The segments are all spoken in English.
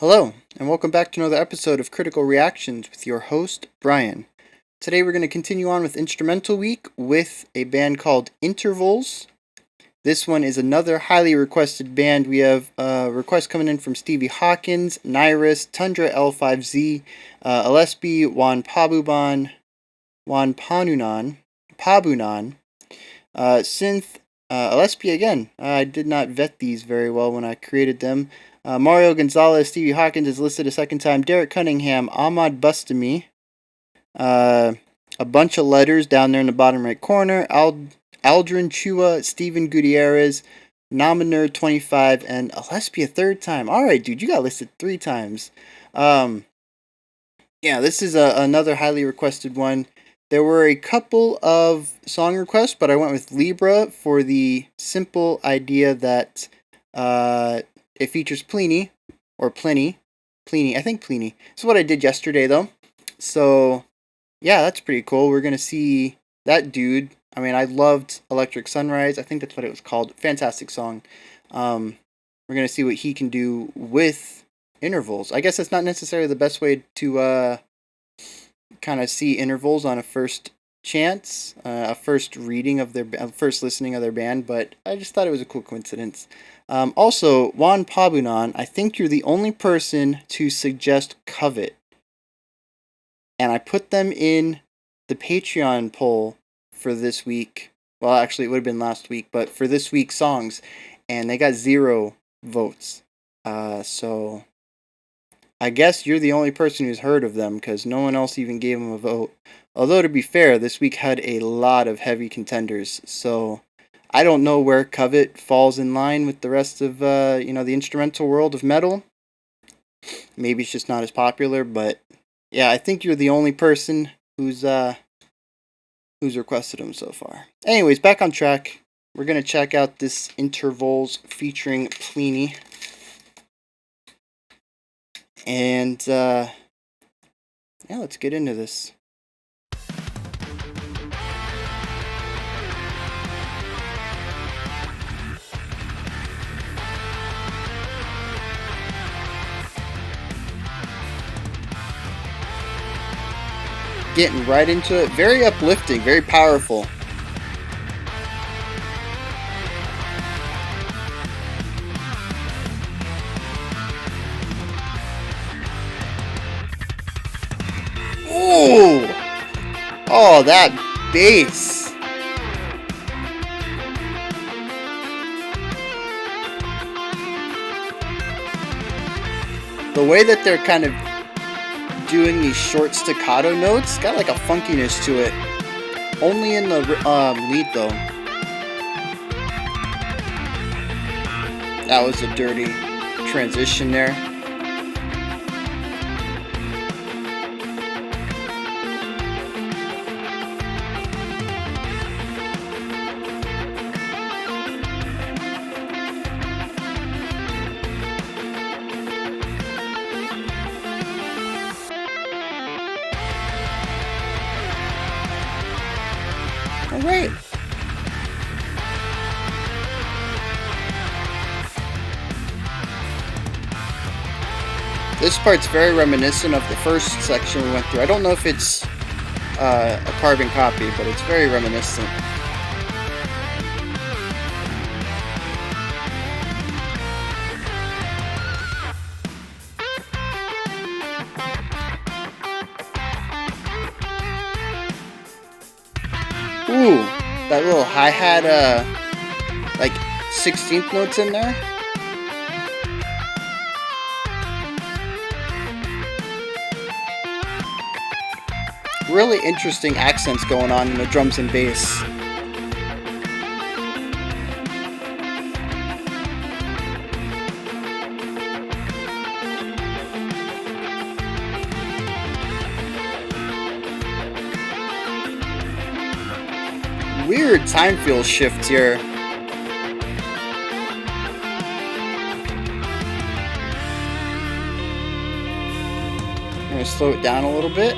Hello, and welcome back to another episode of Critical Reactions with your host, Bryan. Today we're going to continue on with Instrumental Week with a band called Intervals. This one is another highly requested band. We have requests coming in from Stevie Hawkins, Nyrus, Tundra L5Z, Alespi, Juan Panunan, Synth, Alespi again. I did not vet these very well when I created them. Mario Gonzalez, Stevie Hawkins is listed a second time. Derek Cunningham, Ahmad Bustami. A bunch of letters down there in the bottom right corner. Aldrin Chua, Steven Gutierrez, Nomineur25, and Alespi a third time. Alright, dude, you got listed 3 times. Yeah, this is another highly requested one. There were a couple of song requests, but I went with LIBRA for the simple idea that it features Plini, or Plini. I think Plini. This is what I did yesterday, though. So, yeah, that's pretty cool. We're going to see that dude. I mean, I loved Electric Sunrise. I think that's what it was called. Fantastic song. We're going to see what he can do with Intervals. I guess that's not necessarily the best way to kind of see Intervals on a first chance, a first reading of their, first listening of their band, but I just thought it was a cool coincidence. Also, Juan Pabunan, I think you're the only person to suggest Covet. And I put them in the Patreon poll for this week. Well, actually, it would have been last week, but for this week's songs. And they got 0 votes. So I guess you're the only person who's heard of them, because no one else even gave them a vote. Although, to be fair, this week had a lot of heavy contenders. So I don't know where Covet falls in line with the rest of, the instrumental world of metal. Maybe it's just not as popular, but yeah, I think you're the only person who's requested them so far. Anyways, back on track. We're going to check out this Intervals featuring Plini. And, yeah, let's get into this. Getting right into it. Very uplifting, very powerful. Ooh! Oh, that bass. The way that they're kind of doing these short staccato notes got like a funkiness to it. Only in the lead, though. That was a dirty transition there. Alright. This part's very reminiscent of the first section we went through. I don't know if it's a carbon copy, but it's very reminiscent. Ooh, that little hi-hat, like 16th notes in there. Really interesting accents going on in the drums and bass. Weird time feel shift here. I'm gonna slow it down a little bit.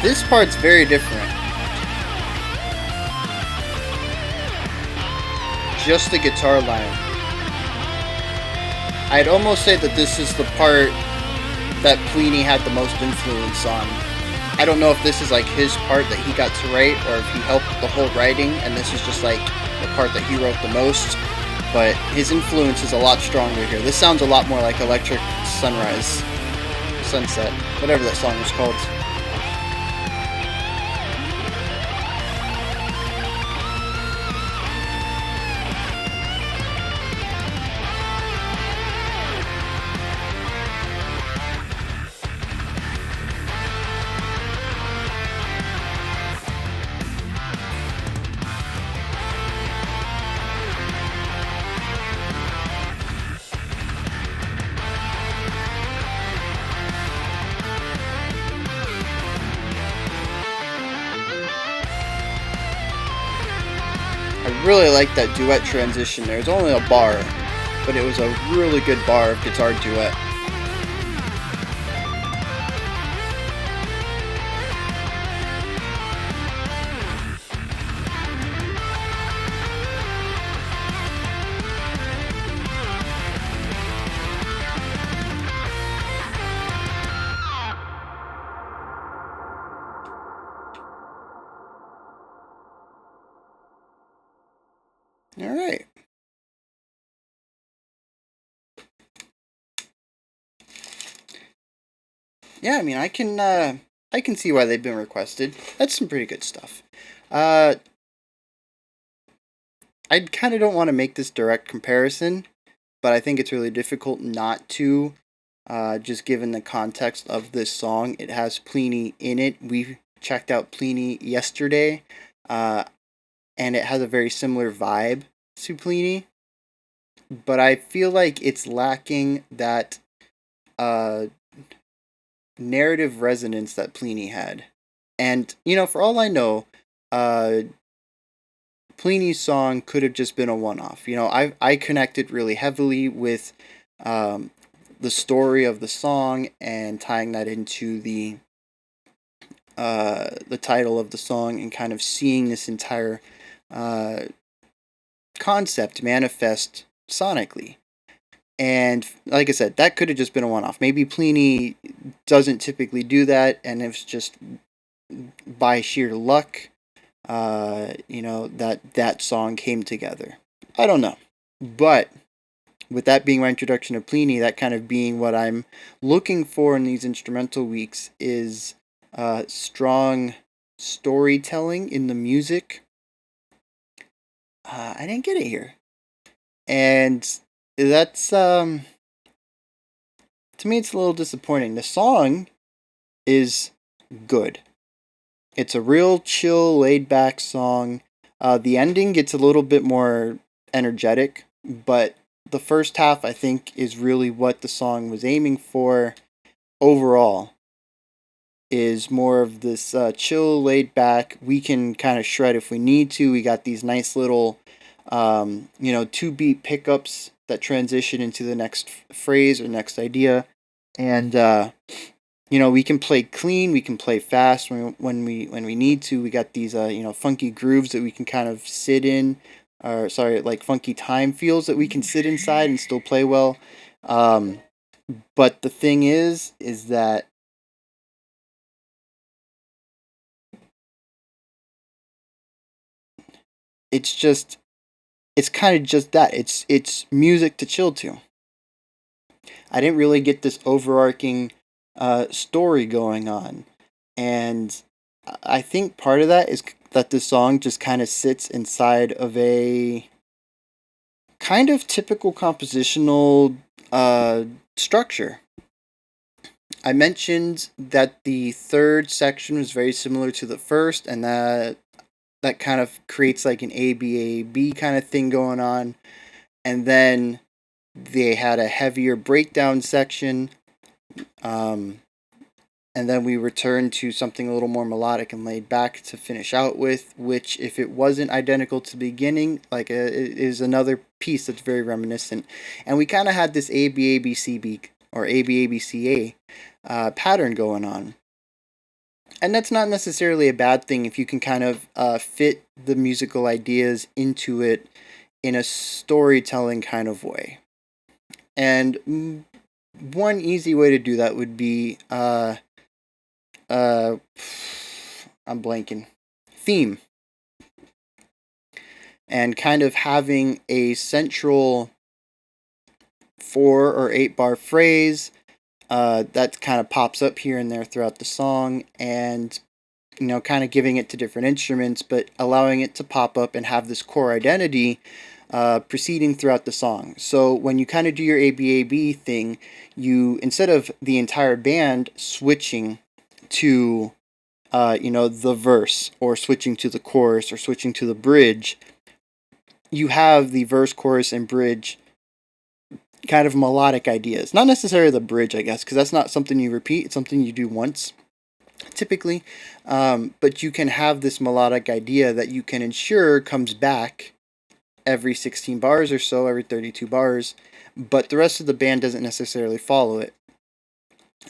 This part's very different. Just the guitar line. I'd almost say that this is the part that Plini had the most influence on. I don't know if this is like his part that he got to write, or if he helped the whole writing, and this is just like the part that he wrote the most. But his influence is a lot stronger here. This sounds a lot more like Electric Sunrise, Sunset, whatever that song was called. I really like that duet transition. There's only a bar, but it was a really good bar of guitar duet. All right. Yeah, I mean, I can see why they've been requested. That's some pretty good stuff. Uh, I kind of don't want to make this direct comparison, but I think it's really difficult not to, just given the context of this song. It has Plini in it. We checked out Plini yesterday, uh, and it has a very similar vibe to Plini, but I feel like it's lacking that uh, narrative resonance that Plini had. And, for all I know, uh, Plini's song could have just been a one off. I connected really heavily with um, the story of the song and tying that into the title of the song, and kind of seeing this entire uh, concept manifest sonically. And like I said, that could have just been a one off. Maybe Plini doesn't typically do that, and it's just by sheer luck, that song came together. I don't know. But with that being my introduction to Plini, that kind of being what I'm looking for in these instrumental weeks is strong storytelling in the music. I didn't get it here. And that's, to me, it's a little disappointing. The song is good. It's a real chill, laid back song. The ending gets a little bit more energetic, but the first half, I think, is really what the song was aiming for overall. Is more of this chill, laid back. We can kind of shred if we need to. We got these nice little, 2-beat pickups that transition into the next phrase or next idea. And we can play clean, we can play fast when we need to. We got these funky grooves that we can kind of sit in, or sorry, like funky time feels that we can sit inside and still play well. Um, but the thing is that it's just it's kind of just that it's music to chill to. I didn't really get this overarching story going on, and I think part of that is that the song just kind of sits inside of a kind of typical compositional structure. I mentioned that the third section was very similar to the first, and that kind of creates like an ABAB kind of thing going on. And then they had a heavier breakdown section, um, and then we returned to something a little more melodic and laid back to finish out with, which, if it wasn't identical to the beginning, is another piece that's very reminiscent. And we kind of had this ABABCB or ABABCA pattern going on. And that's not necessarily a bad thing if you can kind of fit the musical ideas into it in a storytelling kind of way. And one easy way to do that would be uh, I'm blanking, theme, and kind of having a central 4 or 8 bar phrase that kind of pops up here and there throughout the song, and kind of giving it to different instruments, but allowing it to pop up and have this core identity proceeding throughout the song. So when you kind of do your ABAB thing, you, instead of the entire band switching to the verse, or switching to the chorus, or switching to the bridge, you have the verse, chorus, and bridge kind of melodic ideas. Not necessarily the bridge, I guess, because that's not something you repeat. It's something you do once, typically. But you can have this melodic idea that you can ensure comes back every 16 bars or so, every 32 bars, but the rest of the band doesn't necessarily follow it.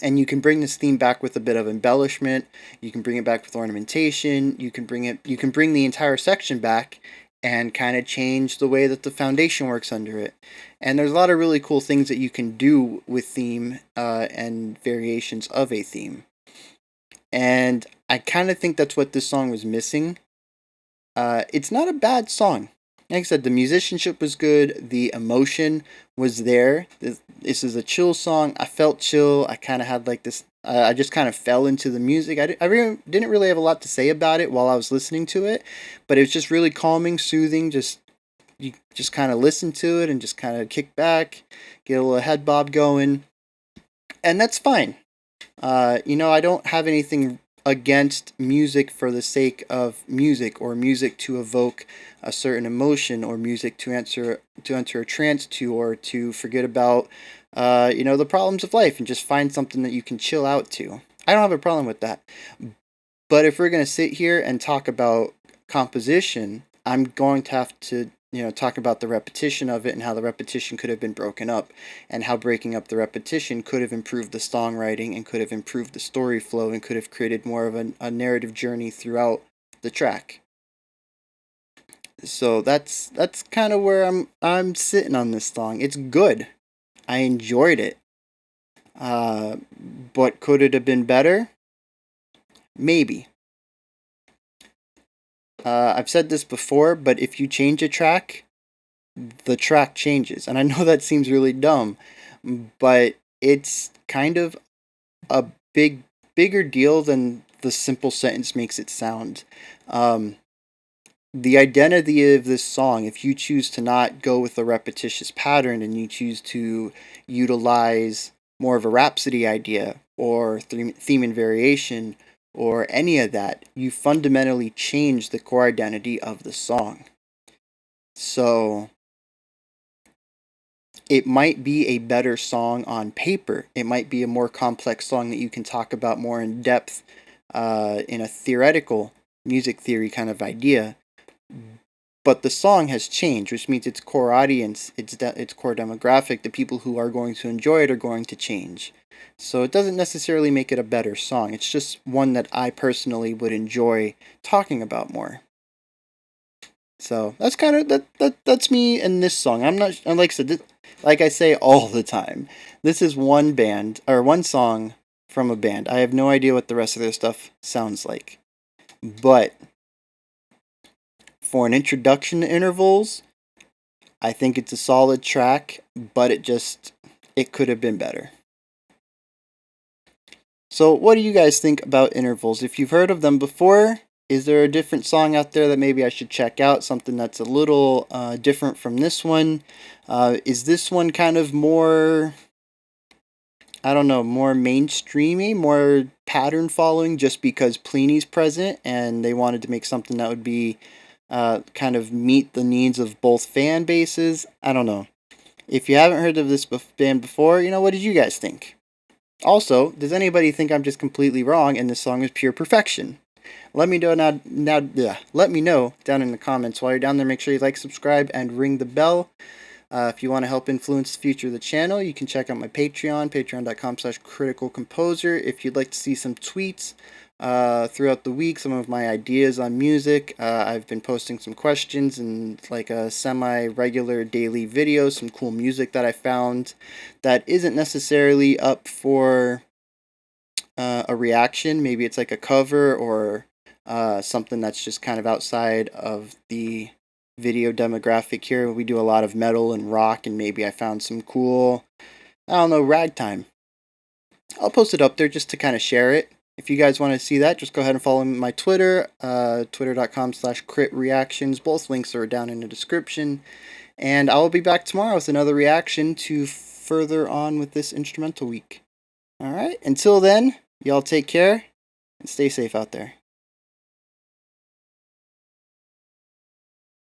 And you can bring this theme back with a bit of embellishment. You can bring it back with ornamentation. You can bring the entire section back and kind of change the way that the foundation works under it. And there's a lot of really cool things that you can do with theme and variations of a theme. And I kind of think that's what this song was missing. It's not a bad song. Like I said, the musicianship was good. The emotion was there. This is a chill song. I felt chill. I kind of had like this. I just kind of fell into the music. I really didn't really have a lot to say about it while I was listening to it, but it was just really calming, soothing. You just kind of listen to it and just kind of kick back, get a little head bob going, and that's fine. I don't have anything against music for the sake of music, or music to evoke a certain emotion, or music to enter a trance to, or to forget about the problems of life and just find something that you can chill out to. I don't have a problem with that. But if we're going to sit here and talk about composition, I'm going to have to talk about the repetition of it, and how the repetition could have been broken up, and how breaking up the repetition could have improved the songwriting, and could have improved the story flow, and could have created more of a narrative journey throughout the track. So that's kind of where I'm sitting on this song. It's good. I enjoyed it. But could it have been better? Maybe. I've said this before, but if you change a track, the track changes. And I know that seems really dumb, but it's kind of a bigger deal than the simple sentence makes it sound. The identity of this song, if you choose to not go with a repetitious pattern, and you choose to utilize more of a rhapsody idea, or theme and variation, or any of that, you fundamentally change the core identity of the song. So it might be a better song on paper. It might be a more complex song that you can talk about more in depth in a theoretical music theory kind of idea. But the song has changed, which means its core audience, its core demographic, the people who are going to enjoy it, are going to change. So it doesn't necessarily make it a better song. It's just one that I personally would enjoy talking about more. So that's kind of that's me and this song. I'm not, like I said, like I say all the time, this is one band, or one song from a band. I have no idea what the rest of their stuff sounds like, but for an introduction to intervals, I think it's a solid track, but it could have been better. So what do you guys think about intervals? If you've heard of them before, is there a different song out there that maybe I should check out? Something that's a little different from this one? Is this one kind of more, I don't know, more mainstreamy, more pattern following, just because Plini's present and they wanted to make something that would be kind of meet the needs of both fan bases? I don't know. If you haven't heard of this band before, what did you guys think? Also, does anybody think I'm just completely wrong and this song is pure perfection? Let me know let me know down in the comments. While you're down there, make sure you like, subscribe, and ring the bell. If you want to help influence the future of the channel, you can check out my Patreon, patreon.com/criticalcomposer. If you'd like to see some tweets throughout the week some of my ideas on music. I've been posting some questions and like a semi-regular daily video, some cool music that I found that isn't necessarily up for a reaction. Maybe it's like a cover or something that's just kind of outside of the video demographic here. We do a lot of metal and rock, and maybe I found some cool, I don't know, ragtime. I'll post it up there just to kind of share it. If you guys want to see that, just go ahead and follow my Twitter, twitter.com/critreactions. Both links are down in the description. And I will be back tomorrow with another reaction to further on with this instrumental week. Alright, until then, y'all take care and stay safe out there.